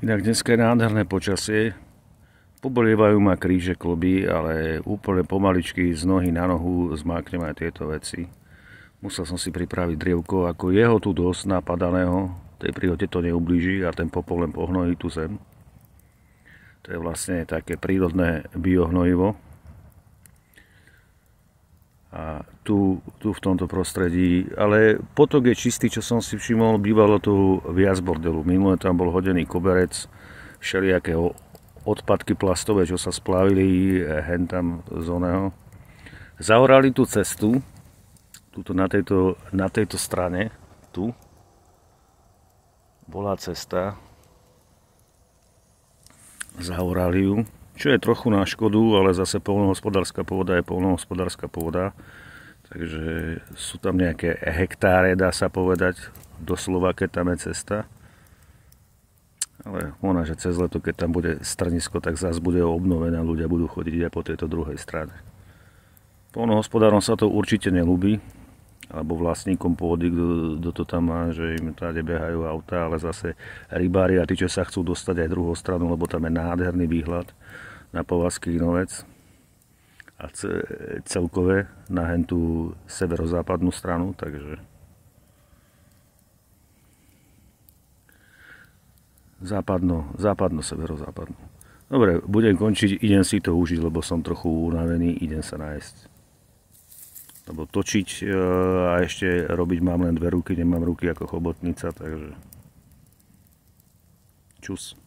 Inak dneska je nádherné počasie. Pobolievajú ma kríže, kloby, ale úplne pomaličky z nohy na nohu zmáknem aj tieto veci. Musel som si pripraviť drievko, ako jeho tu dosť napadaného. Tej príhode to neublíži a ten popol len pohnojí tú zem. To je vlastne také prírodné biohnojivo. A tu v tomto prostredí, ale potok je čistý, čo som si všimol, bývalo tu viac bordelu. Minulé tam bol hodený koberec, všelijakého odpadky plastové, čo sa splávili hen tam z oného. Zahorali tú cestu, tuto na tejto strane, tu bola cesta, zahorali ju. Čo je trochu na škodu, ale zase poľnohospodárska pôda je poľnohospodárska pôda. Takže sú tam nejaké hektáre, dá sa povedať, doslova, keď tam je cesta. Ale ona, že cez leto, keď tam bude strnisko, tak zase bude obnovené a ľudia budú chodiť aj po tejto druhej strane. Poľnohospodárom sa to určite neľúbi, alebo vlastníkom pôdy, kto to tam má, že im tady behajú auta, ale zase rybári a tí, čo sa chcú dostať aj druhou stranu, lebo tam je nádherný výhľad na Povazský Inovec a celkové na tú severozápadnú stranu, takže západno-severozápadnú. Dobre, budem končiť, idem si to užiť, lebo som trochu unavený, idem sa nájsť. Lebo točiť a ešte robiť mám len dve ruky, nemám ruky ako chobotnica, takže čus.